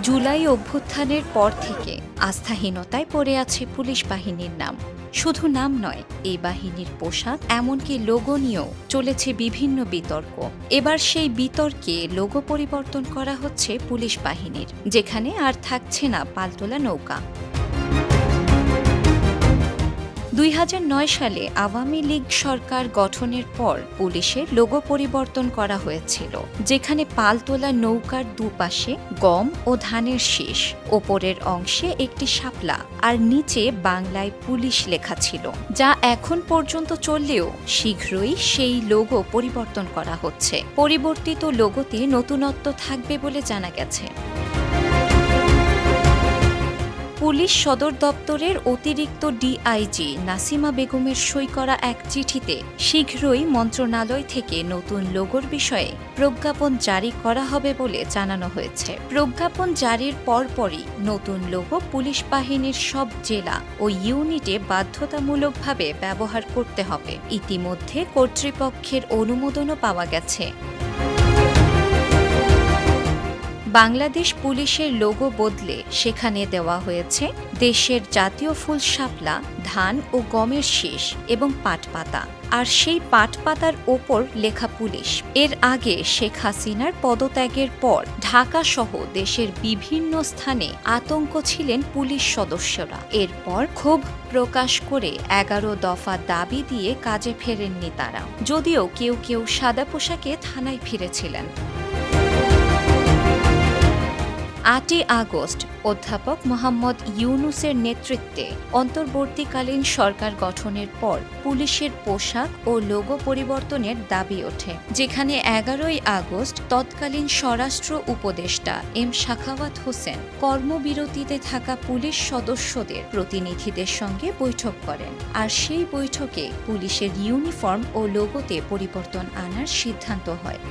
জুলাই অভ্যুত্থানের পর থেকে আস্থাহীনতায় পড়ে আছে পুলিশ বাহিনীর নাম। শুধু নাম নয়, এই বাহিনীর পোশাক এমনকি লোগো নিয়েও চলেছে বিভিন্ন বিতর্ক। এবার সেই বিতর্কে লোগো পরিবর্তন করা হচ্ছে পুলিশ বাহিনীর, যেখানে আর থাকছে না পালতোলা নৌকা। ২০০৯ সালে আওয়ামী লীগ সরকার গঠনের পর পুলিশের লোগো পরিবর্তন করা হয়েছিল, যেখানে পালতোলা নৌকার দুপাশে গম ও ধানের শীষ, ওপরের অংশে একটি শাপলা আর নিচে বাংলায় পুলিশ লেখা ছিল, যা এখন পর্যন্ত চললেও শীঘ্রই সেই লোগো পরিবর্তন করা হচ্ছে। পরিবর্তিত লোগোতে নতুনত্ব থাকবে বলে জানা গেছে। পুলিশ সদর দপ্তরের অতিরিক্ত ডিআইজি নাসিমা বেগমের সই করা এক চিঠিতে শীঘ্রই মন্ত্রণালয় থেকে নতুন লোগোর বিষয়ে প্রজ্ঞাপন জারি করা হবে বলে জানানো হয়েছে। প্রজ্ঞাপন জারির পরপরই নতুন লোগো পুলিশ বাহিনীর সব জেলা ও ইউনিটে বাধ্যতামূলকভাবে ব্যবহার করতে হবে। ইতিমধ্যে কর্তৃপক্ষের অনুমোদনও পাওয়া গেছে। বাংলাদেশ পুলিশের লোগো বদলে সেখানে দেওয়া হয়েছে দেশের জাতীয় ফুল শাপলা, ধান ও গমের শীষ এবং পাটপাতা, আর সেই পাটপাতার ওপর লেখা পুলিশ। এর আগে শেখ হাসিনার পদত্যাগের পর ঢাকা সহ দেশের বিভিন্ন স্থানে আতঙ্ক ছিলেন পুলিশ সদস্যরা। এরপর ক্ষোভ প্রকাশ করে ১১ দফা দাবি দিয়ে কাজে ফেরেননি তারা, যদিও কেউ কেউ সাদা পোশাকে থানায় ফিরেছিলেন। ৮ই আগস্ট অধ্যাপক মোহাম্মদ ইউনূসের নেতৃত্বে অন্তর্বর্তীকালীন সরকার গঠনের পর পুলিশের পোশাক ও লোগো পরিবর্তনের দাবি ওঠে, যেখানে ১১ই আগস্ট তৎকালীন স্বরাষ্ট্র উপদেষ্টা এম সাখাওয়াত হোসেন কর্মবিরতিতে থাকা পুলিশ সদস্যদের প্রতিনিধিদের সঙ্গে বৈঠক করেন, আর সেই বৈঠকে পুলিশের ইউনিফর্ম ও লোগোতে পরিবর্তন আনার সিদ্ধান্ত হয়।